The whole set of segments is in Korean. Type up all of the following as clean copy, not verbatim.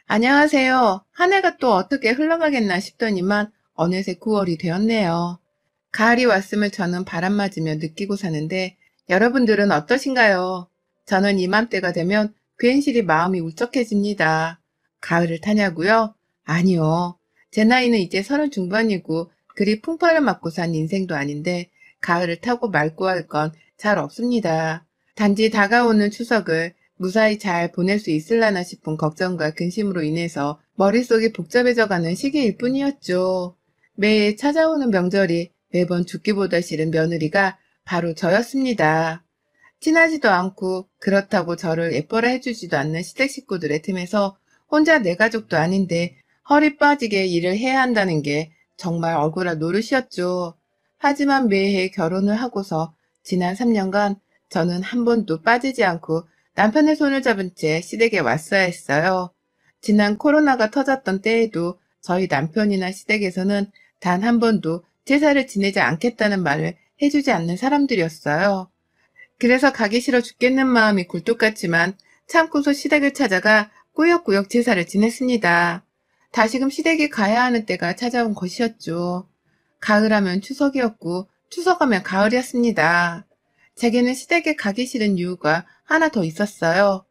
안녕하세요. 한 해가 또 어떻게 흘러가겠나 싶더니만 어느새 9월이 되었네요. 가을이 왔음을 저는 바람 맞으며 느끼고 사는데 여러분들은 어떠신가요? 저는 이맘때가 되면 괜시리 마음이 울적해집니다. 가을을 타냐고요? 아니요. 제 나이는 이제 30 중반이고 그리 풍파를 맞고 산 인생도 아닌데 가을을 타고 말고 할 건 잘 없습니다. 단지 다가오는 추석을 무사히 잘 보낼 수 있을라나 싶은 걱정과 근심으로 인해서 머릿속이 복잡해져가는 시기일 뿐이었죠. 매해 찾아오는 명절이 매번 죽기보다 싫은 며느리가 바로 저였습니다. 친하지도 않고 그렇다고 저를 예뻐라 해주지도 않는 시댁 식구들의 틈에서 혼자 내 가족도 아닌데 허리 빠지게 일을 해야 한다는 게 정말 억울한 노릇이었죠. 하지만 매해 결혼을 하고서 지난 3년간 저는 한 번도 빠지지 않고 남편의 손을 잡은 채 시댁에 왔어야 했어요. 지난 코로나가 터졌던 때에도 저희 남편이나 시댁에서는 단 한 번도 제사를 지내지 않겠다는 말을 해주지 않는 사람들이었어요. 그래서 가기 싫어 죽겠는 마음이 굴뚝 같지만 참고서 시댁을 찾아가 꾸역꾸역 제사를 지냈습니다. 다시금 시댁에 가야 하는 때가 찾아온 것이었죠. 가을하면 추석이었고 추석하면 가을이었습니다. 제게는 시댁에 가기 싫은 이유가 하나 더 있었어요.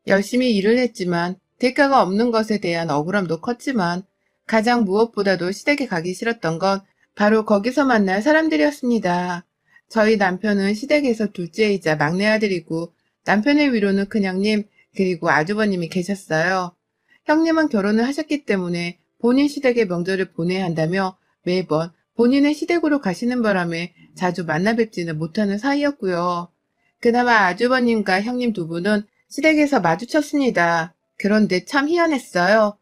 열심히 일을 했지만 대가가 없는 것에 대한 억울함도 컸지만 가장 무엇보다도 시댁에 가기 싫었던 건 바로 거기서 만날 사람들이었습니다. 저희 남편은 시댁에서 둘째이자 막내 아들이고 남편의 위로는 큰형님 그리고 아주버님이 계셨어요. 형님은 결혼을 하셨기 때문에 본인 시댁의 명절을 보내야 한다며 매번 본인의 시댁으로 가시는 바람에 자주 만나 뵙지는 못하는 사이였고요. 그나마 아주버님과 형님 두 분은 시댁에서 마주쳤습니다. 그런데 참 희한했어요.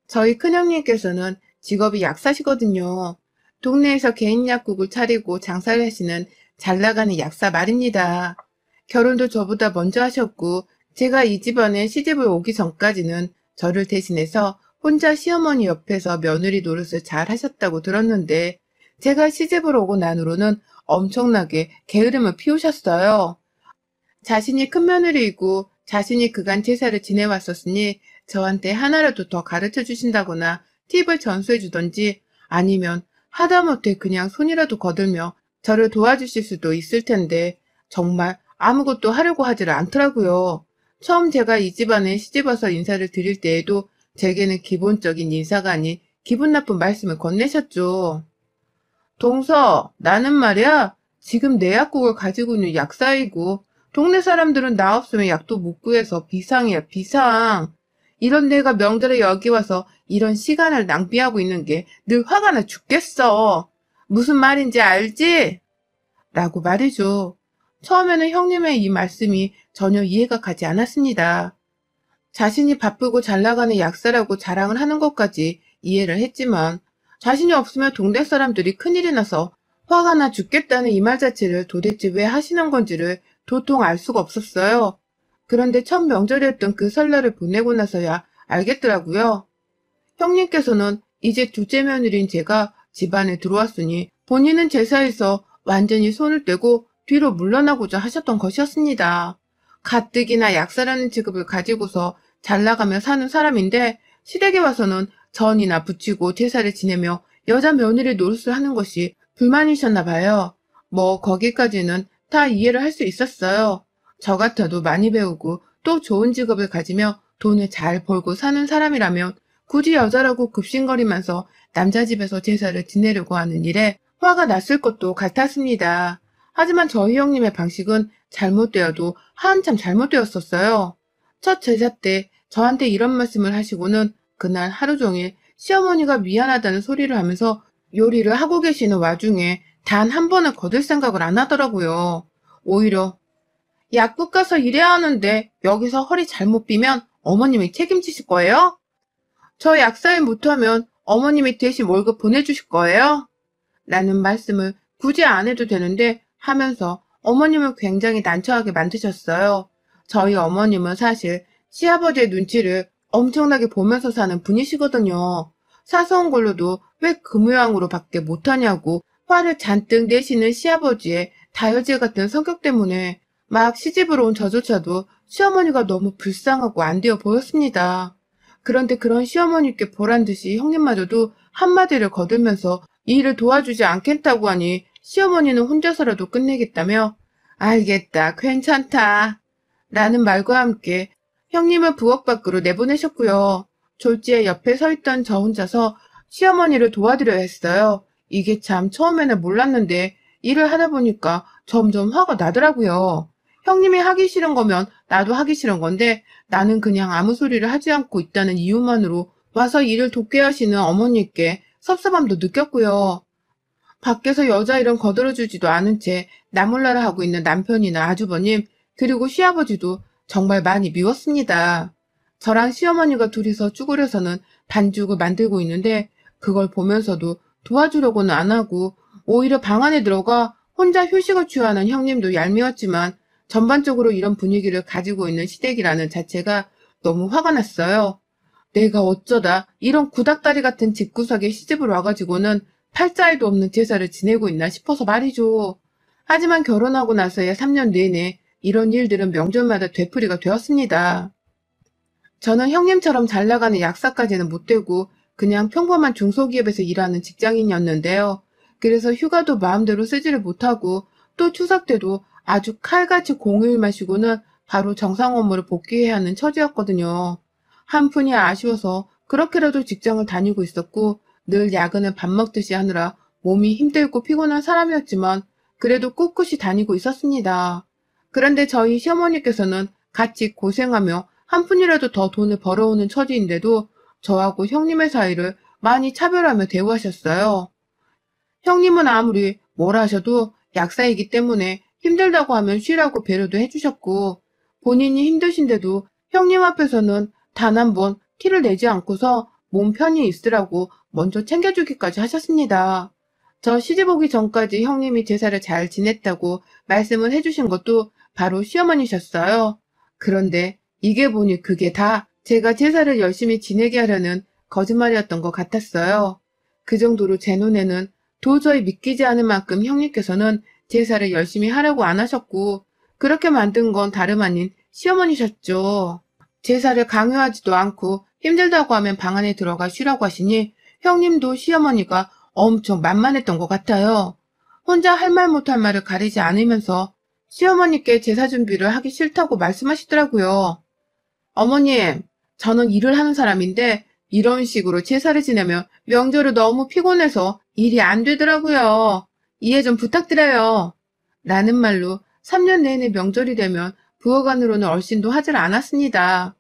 저희 큰형님께서는 직업이 약사시거든요. 동네에서 개인 약국을 차리고 장사를 하시는 잘 나가는 약사 말입니다. 결혼도 저보다 먼저 하셨고 제가 이 집안에 시집을 오기 전까지는 저를 대신해서 혼자 시어머니 옆에서 며느리 노릇을 잘 하셨다고 들었는데 제가 시집을 오고 난 후로는 엄청나게 게으름을 피우셨어요. 자신이 큰 며느리이고 자신이 그간 제사를 지내왔었으니 저한테 하나라도 더 가르쳐 주신다거나 팁을 전수해 주던지 아니면 하다못해 그냥 손이라도 거들며 저를 도와주실 수도 있을 텐데 정말 아무것도 하려고 하지를 않더라고요. 처음 제가 이 집안에 시집와서 인사를 드릴 때에도 제게는 기본적인 인사가 아닌 기분 나쁜 말씀을 건네셨죠. 동서, 나는 말이야, 지금 내 약국을 가지고 있는 약사이고, 동네 사람들은 나 없으면 약도 못 구해서 비상이야, 비상. 이런 내가 명절에 여기 와서 이런 시간을 낭비하고 있는 게 늘 화가 나 죽겠어. 무슨 말인지 알지? 라고 말이죠. 처음에는 형님의 이 말씀이 전혀 이해가 가지 않았습니다. 자신이 바쁘고 잘 나가는 약사라고 자랑을 하는 것까지 이해를 했지만 자신이 없으면 동네 사람들이 큰일이 나서 화가 나 죽겠다는 이 말 자체를 도대체 왜 하시는 건지를 도통 알 수가 없었어요. 그런데 첫 명절이었던 그 설날을 보내고 나서야 알겠더라고요. 형님께서는 이제 둘째 며느리인 제가 집안에 들어왔으니 본인은 제사에서 완전히 손을 떼고 뒤로 물러나고자 하셨던 것이었습니다. 가뜩이나 약사라는 직업을 가지고서 잘 나가며 사는 사람인데 시댁에 와서는 전이나 부치고 제사를 지내며 여자 며느리 노릇을 하는 것이 불만이셨나 봐요. 뭐 거기까지는 다 이해를 할 수 있었어요. 저 같아도 많이 배우고 또 좋은 직업을 가지며 돈을 잘 벌고 사는 사람이라면 굳이 여자라고 급신거리면서 남자 집에서 제사를 지내려고 하는 일에 화가 났을 것도 같았습니다. 하지만 저희 형님의 방식은 잘못되어도 한참 잘못되었었어요. 첫 제사 때 저한테 이런 말씀을 하시고는 그날 하루 종일 시어머니가 미안하다는 소리를 하면서 요리를 하고 계시는 와중에 단 한 번은 거들 생각을 안 하더라고요. 오히려 약국 가서 일해야 하는데 여기서 허리 잘못 삐면 어머님이 책임지실 거예요? 저 약사일 못하면 어머님이 대신 월급 보내주실 거예요? 라는 말씀을 굳이 안 해도 되는데 하면서 어머님을 굉장히 난처하게 만드셨어요. 저희 어머님은 사실 시아버지의 눈치를 엄청나게 보면서 사는 분이시거든요. 사소한 걸로도 왜 그 모양으로 밖에 못하냐고 화를 잔뜩 내시는 시아버지의 다혈질 같은 성격 때문에 막 시집으로 온 저조차도 시어머니가 너무 불쌍하고 안 되어 보였습니다. 그런데 그런 시어머니께 보란 듯이 형님마저도 한마디를 거들면서 이 일을 도와주지 않겠다고 하니 시어머니는 혼자서라도 끝내겠다며 알겠다, 괜찮다 라는 말과 함께 형님을 부엌 밖으로 내보내셨고요. 졸지에 옆에 서 있던 저 혼자서 시어머니를 도와드려야 했어요. 이게 참 처음에는 몰랐는데 일을 하다 보니까 점점 화가 나더라고요. 형님이 하기 싫은 거면 나도 하기 싫은 건데 나는 그냥 아무 소리를 하지 않고 있다는 이유만으로 와서 일을 돕게 하시는 어머니께 섭섭함도 느꼈고요. 밖에서 여자 일은 거들어주지도 않은 채 나몰라라 하고 있는 남편이나 아주버님, 그리고 시아버지도 정말 많이 미웠습니다. 저랑 시어머니가 둘이서 쭈그려서는 반죽을 만들고 있는데 그걸 보면서도 도와주려고는 안 하고 오히려 방 안에 들어가 혼자 휴식을 취하는 형님도 얄미웠지만 전반적으로 이런 분위기를 가지고 있는 시댁이라는 자체가 너무 화가 났어요. 내가 어쩌다 이런 구닥다리 같은 집구석에 시집을 와가지고는 팔자에도 없는 제사를 지내고 있나 싶어서 말이죠. 하지만 결혼하고 나서야 3년 내내 이런 일들은 명절마다 되풀이가 되었습니다. 저는 형님처럼 잘 나가는 약사까지는 못 되고 그냥 평범한 중소기업에서 일하는 직장인이었는데요. 그래서 휴가도 마음대로 쓰지를 못하고 또 추석 때도 아주 칼같이 공휴일만 쉬고는 바로 정상 업무를 복귀해야 하는 처지였거든요. 한푼이 아쉬워서 그렇게라도 직장을 다니고 있었고 늘 야근을 밥 먹듯이 하느라 몸이 힘들고 피곤한 사람이었지만 그래도 꿋꿋이 다니고 있었습니다. 그런데 저희 시어머니께서는 같이 고생하며 한 푼이라도 더 돈을 벌어오는 처지인데도 저하고 형님의 사이를 많이 차별하며 대우하셨어요. 형님은 아무리 뭘 하셔도 약사이기 때문에 힘들다고 하면 쉬라고 배려도 해주셨고 본인이 힘드신데도 형님 앞에서는 단 한 번 티를 내지 않고서 몸 편히 있으라고 먼저 챙겨주기까지 하셨습니다. 저 시집 오기 전까지 형님이 제사를 잘 지냈다고 말씀을 해주신 것도 바로 시어머니셨어요. 그런데 이게 보니 그게 다 제가 제사를 열심히 지내게 하려는 거짓말이었던 것 같았어요. 그 정도로 제 눈에는 도저히 믿기지 않을 만큼 형님께서는 제사를 열심히 하라고 안 하셨고 그렇게 만든 건 다름 아닌 시어머니셨죠. 제사를 강요하지도 않고 힘들다고 하면 방 안에 들어가 쉬라고 하시니 형님도 시어머니가 엄청 만만했던 것 같아요. 혼자 할 말 못할 말을 가리지 않으면서 시어머니께 제사 준비를 하기 싫다고 말씀하시더라고요. 어머님, 저는 일을 하는 사람인데 이런 식으로 제사를 지내면 명절을 너무 피곤해서 일이 안 되더라고요. 이해 좀 부탁드려요. 라는 말로 3년 내내 명절이 되면 부엌 안으로는 얼씬도 하질 않았습니다.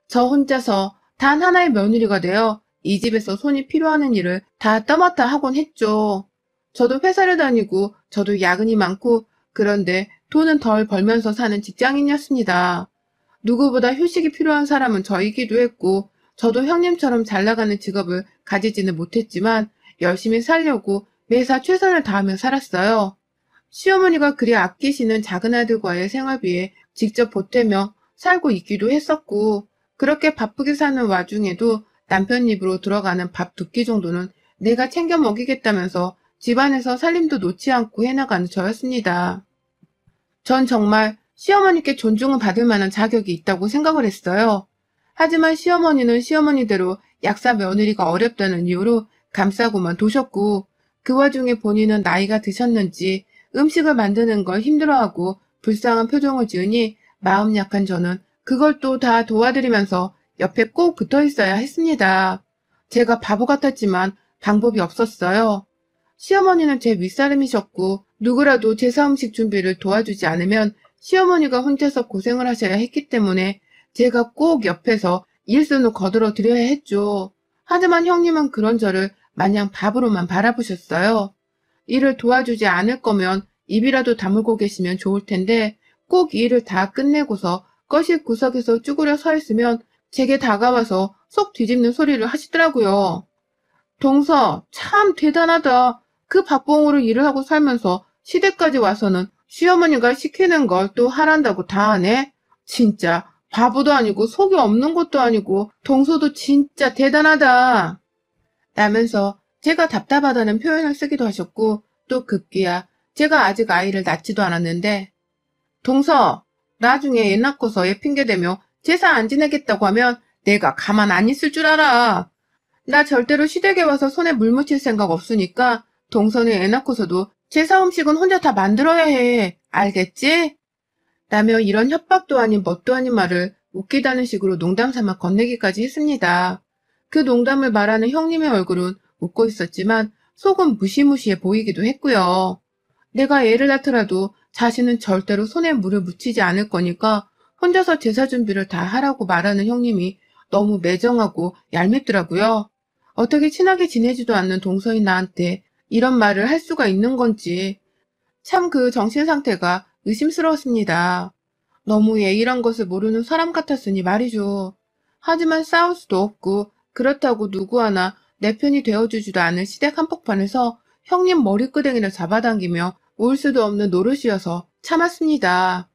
저 혼자서 단 하나의 며느리가 되어 이 집에서 손이 필요하는 일을 다 떠맡아 하곤 했죠. 저도 회사를 다니고 저도 야근이 많고 그런데 돈은 덜 벌면서 사는 직장인이었습니다. 누구보다 휴식이 필요한 사람은 저이기도 했고 저도 형님처럼 잘 나가는 직업을 가지지는 못했지만 열심히 살려고 매사 최선을 다하며 살았어요. 시어머니가 그리 아끼시는 작은 아들과의 생활비에 직접 보태며 살고 있기도 했었고 그렇게 바쁘게 사는 와중에도 남편 입으로 들어가는 밥 2끼 정도는 내가 챙겨 먹이겠다면서 집안에서 살림도 놓지 않고 해나가는 저였습니다. 전 정말 시어머니께 존중을 받을 만한 자격이 있다고 생각을 했어요. 하지만 시어머니는 시어머니대로 약사 며느리가 어렵다는 이유로 감싸고만 두셨고 그 와중에 본인은 나이가 드셨는지 음식을 만드는 걸 힘들어하고 불쌍한 표정을 지으니 마음 약한 저는 그걸 또 다 도와드리면서 옆에 꼭 붙어 있어야 했습니다. 제가 바보 같았지만 방법이 없었어요. 시어머니는 제 윗사람이셨고 누구라도 제사 음식 준비를 도와주지 않으면 시어머니가 혼자서 고생을 하셔야 했기 때문에 제가 꼭 옆에서 일손을 거들어 드려야 했죠. 하지만 형님은 그런 저를 마냥 밥으로만 바라보셨어요. 일을 도와주지 않을 거면 입이라도 다물고 계시면 좋을 텐데 꼭 일을 다 끝내고서 거실 구석에서 쭈그려 서 있으면 제게 다가와서 속 뒤집는 소리를 하시더라고요. 동서, 참 대단하다. 그 박봉으로 일을 하고 살면서 시댁까지 와서는 시어머니가 시키는 걸 또 하란다고 다 하네? 진짜 바보도 아니고 속이 없는 것도 아니고 동서도 진짜 대단하다. 라면서 제가 답답하다는 표현을 쓰기도 하셨고 또 급기야 제가 아직 아이를 낳지도 않았는데 동서, 나중에 애 낳고서 애 핑계대며 제사 안 지내겠다고 하면 내가 가만 안 있을 줄 알아. 나 절대로 시댁에 와서 손에 물 묻힐 생각 없으니까 동선에 애 낳고서도 제사 음식은 혼자 다 만들어야 해. 알겠지? 라며 이런 협박도 아닌 뭣도 아닌 말을 웃기다는 식으로 농담 삼아 건네기까지 했습니다. 그 농담을 말하는 형님의 얼굴은 웃고 있었지만 속은 무시무시해 보이기도 했고요. 내가 애를 낳더라도 자신은 절대로 손에 물을 묻히지 않을 거니까 혼자서 제사 준비를 다 하라고 말하는 형님이 너무 매정하고 얄밉더라고요. 어떻게 친하게 지내지도 않는 동서인 나한테 이런 말을 할 수가 있는 건지 참 그 정신 상태가 의심스러웠습니다. 너무 예의란 것을 모르는 사람 같았으니 말이죠. 하지만 싸울 수도 없고 그렇다고 누구 하나 내 편이 되어주지도 않을 시댁 한복판에서 형님 머리끄댕이를 잡아당기며 울 수도 없는 노릇이어서 참았습니다.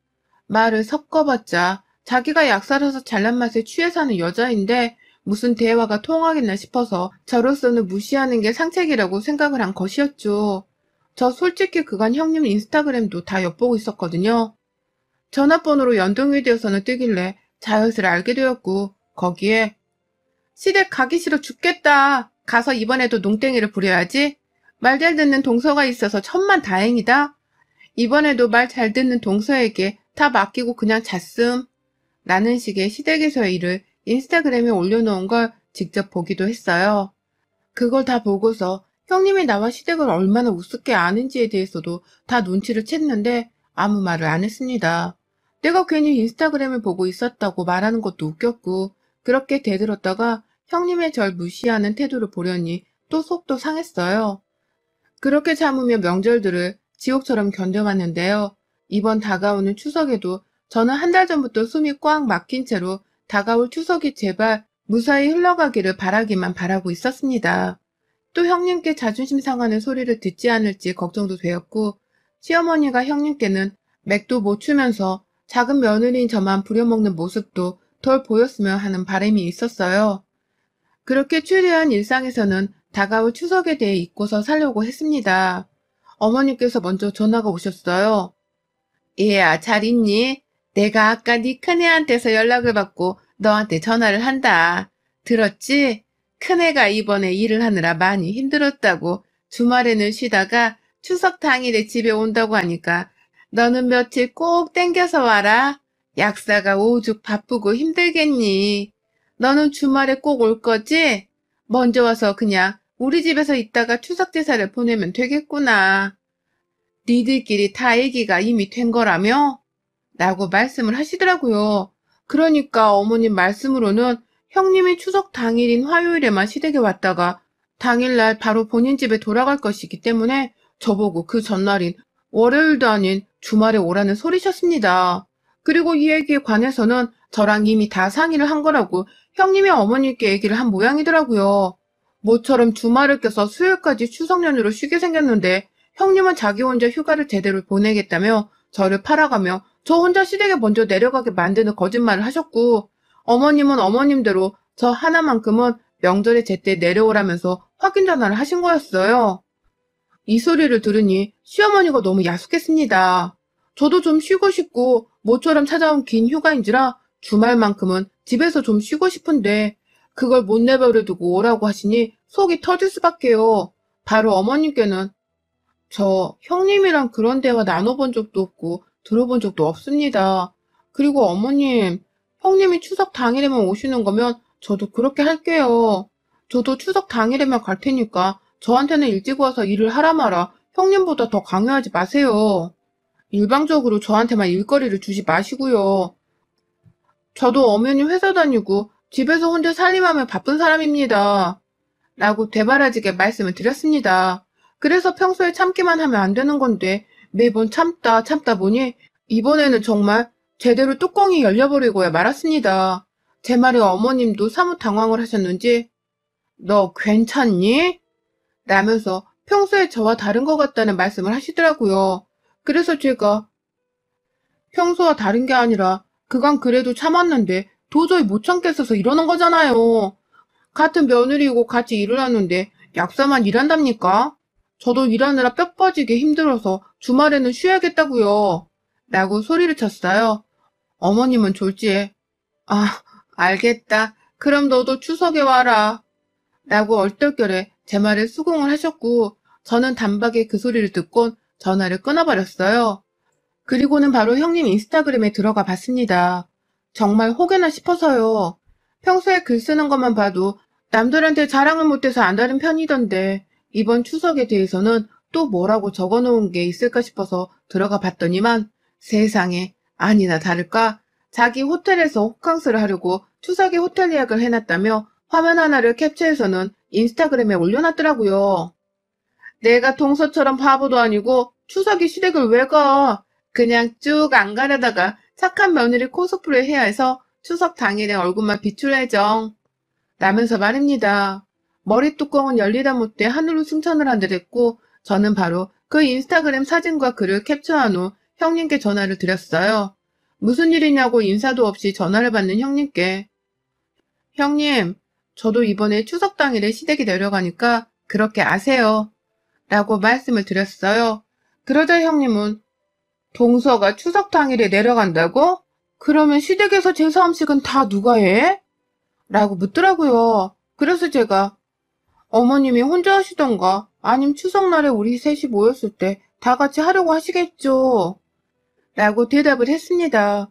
말을 섞어봤자 자기가 약살아서 잘난 맛에 취해 사는 여자인데 무슨 대화가 통하겠나 싶어서 저로서는 무시하는 게 상책이라고 생각을 한 것이었죠. 저 솔직히 그간 형님 인스타그램도 다 엿보고 있었거든요. 전화번호로 연동이 되어서는 뜨길래 자엿을 알게 되었고 거기에 시댁 가기 싫어 죽겠다. 가서 이번에도 농땡이를 부려야지. 말 잘 듣는 동서가 있어서 천만 다행이다. 이번에도 말 잘 듣는 동서에게 다 맡기고 그냥 잤음. 라는 식의 시댁에서의 일을 인스타그램에 올려놓은 걸 직접 보기도 했어요. 그걸 다 보고서 형님이 나와 시댁을 얼마나 우습게 아는지에 대해서도 다 눈치를 챘는데 아무 말을 안 했습니다. 내가 괜히 인스타그램을 보고 있었다고 말하는 것도 웃겼고 그렇게 대들었다가 형님의 절 무시하는 태도를 보려니 또 속도 상했어요. 그렇게 참으며 명절들을 지옥처럼 견뎌왔는데요. 이번 다가오는 추석에도 저는 한 달 전부터 숨이 꽉 막힌 채로 다가올 추석이 제발 무사히 흘러가기를 바라기만 바라고 있었습니다. 또 형님께 자존심 상하는 소리를 듣지 않을지 걱정도 되었고 시어머니가 형님께는 맥도 못 추면서 작은 며느리인 저만 부려먹는 모습도 덜 보였으면 하는 바람이 있었어요. 그렇게 추리한 일상에서는 다가올 추석에 대해 잊고서 살려고 했습니다. 어머니께서 먼저 전화가 오셨어요. 얘야, 잘 있니? 내가 아까 네 큰애한테서 연락을 받고 너한테 전화를 한다. 들었지? 큰애가 이번에 일을 하느라 많이 힘들었다고 주말에는 쉬다가 추석 당일에 집에 온다고 하니까 너는 며칠 꼭 땡겨서 와라. 약사가 오죽 바쁘고 힘들겠니? 너는 주말에 꼭 올 거지? 먼저 와서 그냥 우리 집에서 있다가 추석 제사를 보내면 되겠구나. 니들끼리 다 얘기가 이미 된 거라며? 라고 말씀을 하시더라고요. 그러니까 어머님 말씀으로는 형님이 추석 당일인 화요일에만 시댁에 왔다가 당일날 바로 본인 집에 돌아갈 것이기 때문에 저보고 그 전날인 월요일도 아닌 주말에 오라는 소리셨습니다. 그리고 이 얘기에 관해서는 저랑 이미 다 상의를 한 거라고 형님이 어머니께 얘기를 한 모양이더라고요. 모처럼 주말을 껴서 수요일까지 추석 연휴로 쉬게 생겼는데 형님은 자기 혼자 휴가를 제대로 보내겠다며 저를 팔아가며 저 혼자 시댁에 먼저 내려가게 만드는 거짓말을 하셨고 어머님은 어머님대로 저 하나만큼은 명절에 제때 내려오라면서 확인 전화를 하신 거였어요. 이 소리를 들으니 시어머니가 너무 야속했습니다. 저도 좀 쉬고 싶고 모처럼 찾아온 긴 휴가인지라 주말만큼은 집에서 좀 쉬고 싶은데 그걸 못 내버려두고 오라고 하시니 속이 터질 수밖에요. 바로 어머님께는 저 형님이랑 그런 대화 나눠본 적도 없고 들어본 적도 없습니다. 그리고 어머님, 형님이 추석 당일에만 오시는 거면 저도 그렇게 할게요. 저도 추석 당일에만 갈 테니까 저한테는 일찍 와서 일을 하라 마라 형님보다 더 강요하지 마세요. 일방적으로 저한테만 일거리를 주지 마시고요. 저도 엄연히 회사 다니고 집에서 혼자 살림하며 바쁜 사람입니다. 라고 되바라지게 말씀을 드렸습니다. 그래서 평소에 참기만 하면 안 되는 건데 매번 참다 보니 이번에는 정말 제대로 뚜껑이 열려버리고야 말았습니다. 제 말에 어머님도 사뭇 당황을 하셨는지 너 괜찮니? 라면서 평소에 저와 다른 것 같다는 말씀을 하시더라고요. 그래서 제가 평소와 다른 게 아니라 그간 그래도 참았는데 도저히 못 참겠어서 이러는 거잖아요. 같은 며느리이고 같이 일을 하는데 약사만 일한답니까? 저도 일하느라 뼈 빠지게 힘들어서 주말에는 쉬어야겠다고요. 라고 소리를 쳤어요. 어머님은 졸지에 아, 알겠다. 그럼 너도 추석에 와라. 라고 얼떨결에 제 말에 수긍을 하셨고 저는 단박에 그 소리를 듣곤 전화를 끊어버렸어요. 그리고는 바로 형님 인스타그램에 들어가 봤습니다. 정말 혹여나 싶어서요. 평소에 글 쓰는 것만 봐도 남들한테 자랑을 못해서 안 다른 편이던데 이번 추석에 대해서는 또 뭐라고 적어놓은 게 있을까 싶어서 들어가 봤더니만 세상에 아니나 다를까 자기 호텔에서 호캉스를 하려고 추석에 호텔 예약을 해놨다며 화면 하나를 캡처해서는 인스타그램에 올려놨더라고요. 내가 동서처럼 바보도 아니고 추석에 시댁을 왜 가? 그냥 쭉 안 가려다가 착한 며느리 코스프레 해야 해서 추석 당일에 얼굴만 비출 예정. 라면서 말입니다. 머리 뚜껑은 열리다 못해 하늘로 승천을 한 듯 했고 저는 바로 그 인스타그램 사진과 글을 캡처한 후 형님께 전화를 드렸어요. 무슨 일이냐고 인사도 없이 전화를 받는 형님께 형님, 저도 이번에 추석 당일에 시댁이 내려가니까 그렇게 아세요. 라고 말씀을 드렸어요. 그러자 형님은 동서가 추석 당일에 내려간다고? 그러면 시댁에서 제사 음식은 다 누가 해? 라고 묻더라고요. 그래서 제가 어머님이 혼자 하시던가 아님 추석날에 우리 셋이 모였을 때 다 같이 하려고 하시겠죠. 라고 대답을 했습니다.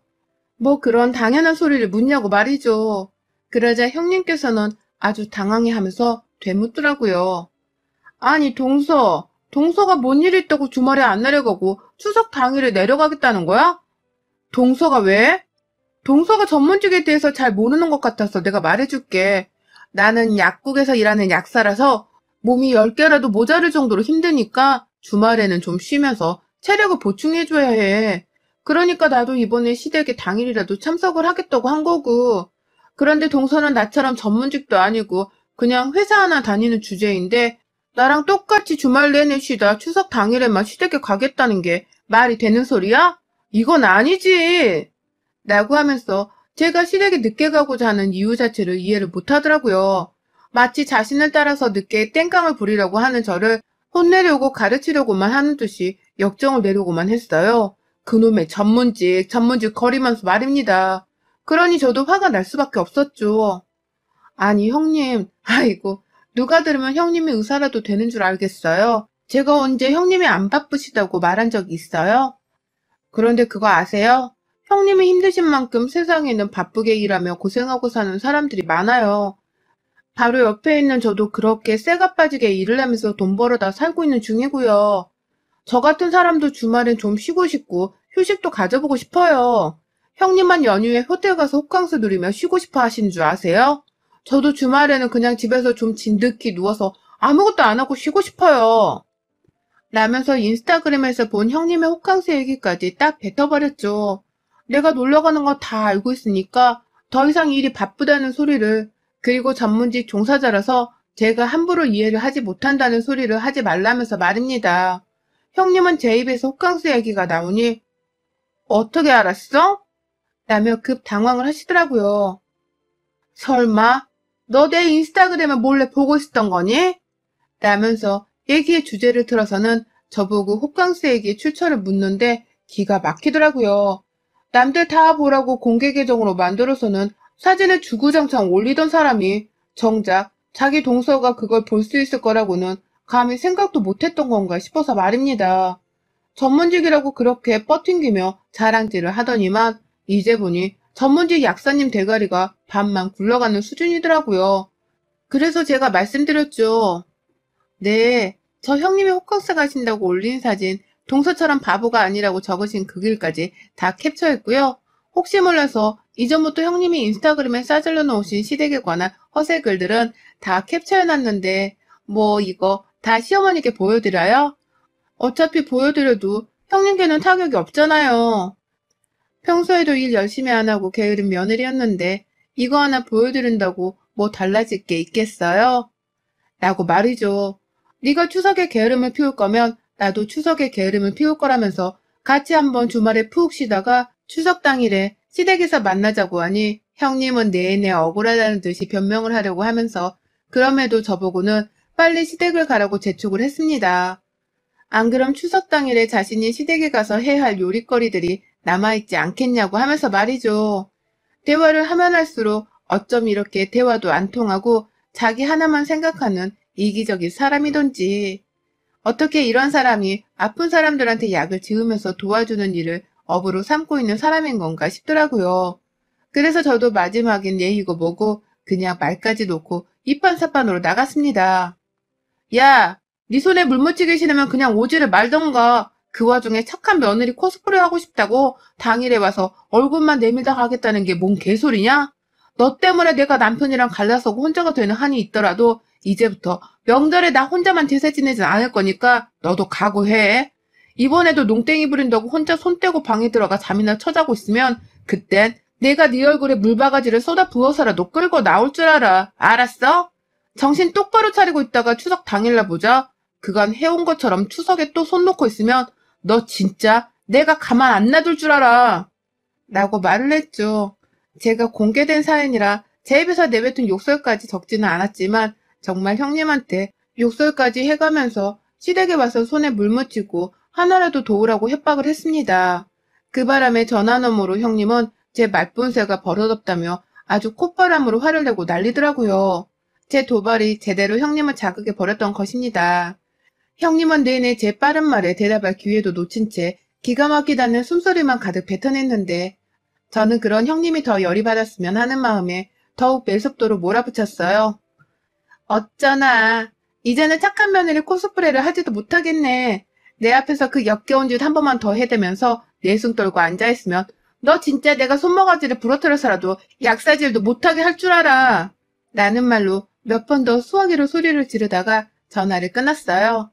뭐 그런 당연한 소리를 묻냐고 말이죠. 그러자 형님께서는 아주 당황해하면서 되묻더라고요. 아니 동서가 뭔 일 있다고 주말에 안 내려가고 추석 당일에 내려가겠다는 거야? 동서가 왜? 동서가 전문직에 대해서 잘 모르는 것 같아서 내가 말해줄게. 나는 약국에서 일하는 약사라서 몸이 10개라도 모자랄 정도로 힘드니까 주말에는 좀 쉬면서 체력을 보충해줘야 해. 그러니까 나도 이번에 시댁에 당일이라도 참석을 하겠다고 한 거고. 그런데 동서는 나처럼 전문직도 아니고 그냥 회사 하나 다니는 주제인데 나랑 똑같이 주말 내내 쉬다 추석 당일에만 시댁에 가겠다는 게 말이 되는 소리야? 이건 아니지. 라고 하면서 제가 시댁에 늦게 가고자 하는 이유 자체를 이해를 못하더라고요. 마치 자신을 따라서 늦게 땡깡을 부리려고 하는 저를 혼내려고 가르치려고만 하는 듯이 역정을 내려고만 했어요. 그놈의 전문직 거리면서 말입니다. 그러니 저도 화가 날 수밖에 없었죠. 아니 형님, 아이고 누가 들으면 형님이 의사라도 되는 줄 알겠어요. 제가 언제 형님이 안 바쁘시다고 말한 적이 있어요? 그런데 그거 아세요? 형님이 힘드신 만큼 세상에는 바쁘게 일하며 고생하고 사는 사람들이 많아요. 바로 옆에 있는 저도 그렇게 쇠가 빠지게 일을 하면서 돈 벌어다 살고 있는 중이고요. 저 같은 사람도 주말엔 좀 쉬고 싶고 휴식도 가져보고 싶어요. 형님만 연휴에 호텔 가서 호캉스 누리며 쉬고 싶어 하시는 줄 아세요? 저도 주말에는 그냥 집에서 좀 진득히 누워서 아무것도 안 하고 쉬고 싶어요. 라면서 인스타그램에서 본 형님의 호캉스 얘기까지 딱 뱉어버렸죠. 내가 놀러가는 거 다 알고 있으니까 더 이상 일이 바쁘다는 소리를, 그리고 전문직 종사자라서 제가 함부로 이해를 하지 못한다는 소리를 하지 말라면서 말입니다. 형님은 제 입에서 호캉스 얘기가 나오니 어떻게 알았어? 라며 급 당황을 하시더라고요. 설마 너 내 인스타그램을 몰래 보고 있었던 거니? 라면서 얘기의 주제를 틀어서는 저보고 호캉스 얘기의 출처를 묻는데 기가 막히더라고요. 남들 다 보라고 공개 계정으로 만들어서는 사진을 주구장창 올리던 사람이 정작 자기 동서가 그걸 볼 수 있을 거라고는 감히 생각도 못했던 건가 싶어서 말입니다. 전문직이라고 그렇게 뻗팅기며 자랑질을 하더니만 이제 보니 전문직 약사님 대가리가 반만 굴러가는 수준이더라고요. 그래서 제가 말씀드렸죠. 네, 저 형님이 호캉스 가신다고 올린 사진, 동서처럼 바보가 아니라고 적으신 그 글까지 다 캡처했고요. 혹시 몰라서 이전부터 형님이 인스타그램에 싸질러 놓으신 시댁에 관한 허세 글들은 다 캡처해놨는데 뭐 이거 다 시어머니께 보여드려요? 어차피 보여드려도 형님께는 타격이 없잖아요. 평소에도 일 열심히 안 하고 게으른 며느리였는데 이거 하나 보여드린다고 뭐 달라질 게 있겠어요? 라고 말이죠. 네가 추석에 게으름을 피울 거면 나도 추석에 게으름을 피울 거라면서 같이 한번 주말에 푹 쉬다가 추석 당일에 시댁에서 만나자고 하니 형님은 내내 억울하다는 듯이 변명을 하려고 하면서 그럼에도 저보고는 빨리 시댁을 가라고 재촉을 했습니다. 안 그럼 추석 당일에 자신이 시댁에 가서 해야 할 요리거리들이 남아있지 않겠냐고 하면서 말이죠. 대화를 하면 할수록 어쩜 이렇게 대화도 안 통하고 자기 하나만 생각하는 이기적인 사람이던지. 어떻게 이런 사람이 아픈 사람들한테 약을 지으면서 도와주는 일을 업으로 삼고 있는 사람인 건가 싶더라고요. 그래서 저도 마지막엔 예의고 뭐고 그냥 말까지 놓고 이판사판으로 나갔습니다. 야, 네 손에 물 묻히기 싫으면 그냥 오지를 말던가. 그 와중에 착한 며느리 코스프레 하고 싶다고 당일에 와서 얼굴만 내밀다 가겠다는 게 뭔 개소리냐? 너 때문에 내가 남편이랑 갈라서고 혼자가 되는 한이 있더라도 이제부터 명절에 나 혼자만 제사 지내진 않을 거니까 너도 각오해. 이번에도 농땡이 부린다고 혼자 손 떼고 방에 들어가 잠이나 쳐자고 있으면 그땐 내가 네 얼굴에 물바가지를 쏟아 부어서라도 끌고 나올 줄 알아. 알았어? 정신 똑바로 차리고 있다가 추석 당일날 보자. 그간 해온 것처럼 추석에 또 손 놓고 있으면 너 진짜 내가 가만 안 놔둘 줄 알아. 라고 말을 했죠. 제가 공개된 사연이라 제 입에서 내뱉은 욕설까지 적지는 않았지만 정말 형님한테 욕설까지 해가면서 시댁에 와서 손에 물 묻히고 하나라도 도우라고 협박을 했습니다. 그 바람에 전화 너머로 형님은 제 말뿐새가 버릇없다며 아주 콧바람으로 화를 내고 난리더라고요. 제 도발이 제대로 형님을 자극해 버렸던 것입니다. 형님은 내내 제 빠른 말에 대답할 기회도 놓친 채 기가 막히다는 숨소리만 가득 뱉어냈는데 저는 그런 형님이 더 열이 받았으면 하는 마음에 더욱 매섭도로 몰아붙였어요. 어쩌나 이제는 착한 며느리 코스프레를 하지도 못하겠네. 내 앞에서 그 역겨운 짓 한 번만 더 해대면서 내숭 떨고 앉아있으면 너 진짜 내가 손모가지를 부러뜨려서라도 약사질도 못하게 할 줄 알아. 라는 말로 몇 번 더 수화기로 소리를 지르다가 전화를 끊었어요.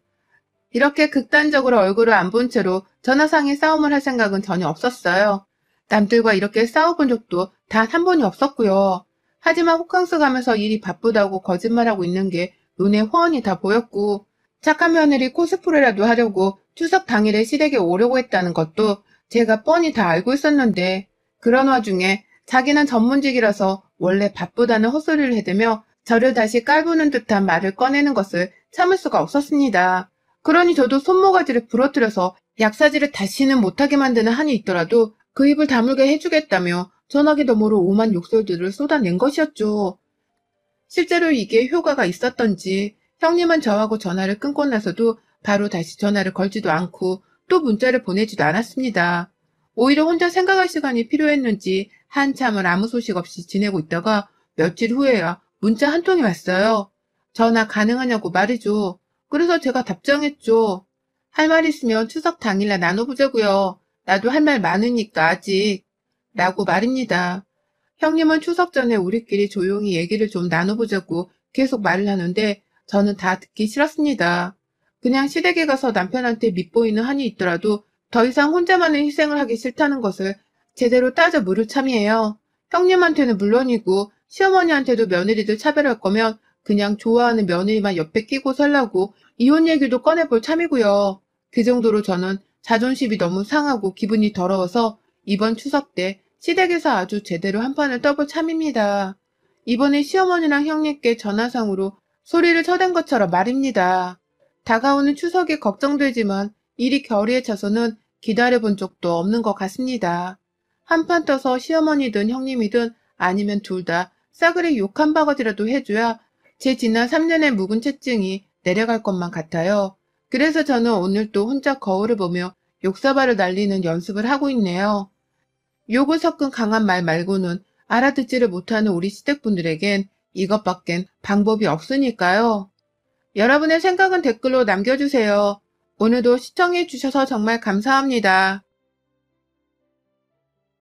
이렇게 극단적으로 얼굴을 안 본 채로 전화상에 싸움을 할 생각은 전혀 없었어요. 남들과 이렇게 싸워본 적도 단 한 번이 없었고요. 하지만 호캉스 가면서 일이 바쁘다고 거짓말하고 있는 게 눈에 훤히 다 보였고 착한 며느리 코스프레라도 하려고 추석 당일에 시댁에 오려고 했다는 것도 제가 뻔히 다 알고 있었는데 그런 와중에 자기는 전문직이라서 원래 바쁘다는 헛소리를 해대며 저를 다시 깔보는 듯한 말을 꺼내는 것을 참을 수가 없었습니다. 그러니 저도 손모가지를 부러뜨려서 약사질을 다시는 못하게 만드는 한이 있더라도 그 입을 다물게 해주겠다며 전화기 너머로 오만 욕설들을 쏟아낸 것이었죠. 실제로 이게 효과가 있었던지 형님은 저하고 전화를 끊고 나서도 바로 다시 전화를 걸지도 않고 또 문자를 보내지도 않았습니다. 오히려 혼자 생각할 시간이 필요했는지 한참을 아무 소식 없이 지내고 있다가 며칠 후에야 문자 한 통이 왔어요. 전화 가능하냐고 말이죠. 그래서 제가 답장했죠. 할 말 있으면 추석 당일날 나눠보자고요. 나도 할 말 많으니까 아직. 라고 말입니다. 형님은 추석 전에 우리끼리 조용히 얘기를 좀 나눠보자고 계속 말을 하는데 저는 다 듣기 싫었습니다. 그냥 시댁에 가서 남편한테 밉보이는 한이 있더라도 더 이상 혼자만의 희생을 하기 싫다는 것을 제대로 따져 물을 참이에요. 형님한테는 물론이고 시어머니한테도 며느리들 차별할 거면 그냥 좋아하는 며느리만 옆에 끼고 살라고 이혼 얘기도 꺼내볼 참이고요. 그 정도로 저는 자존심이 너무 상하고 기분이 더러워서 이번 추석 때 시댁에서 아주 제대로 한 판을 떠볼 참입니다. 이번에 시어머니랑 형님께 전화상으로 소리를 쳐댄 것처럼 말입니다. 다가오는 추석이 걱정되지만 일이 결의에 차서는 기다려본 적도 없는 것 같습니다. 한판 떠서 시어머니든 형님이든 아니면 둘 다 싸그리 욕 한 바가지라도 해줘야 제 지난 3년의 묵은 채증이 내려갈 것만 같아요. 그래서 저는 오늘 또 혼자 거울을 보며 욕사발을 날리는 연습을 하고 있네요. 욕을 섞은 강한 말 말고는 알아듣지를 못하는 우리 시댁분들에겐 이것밖엔 방법이 없으니까요. 여러분의 생각은 댓글로 남겨주세요. 오늘도 시청해주셔서 정말 감사합니다.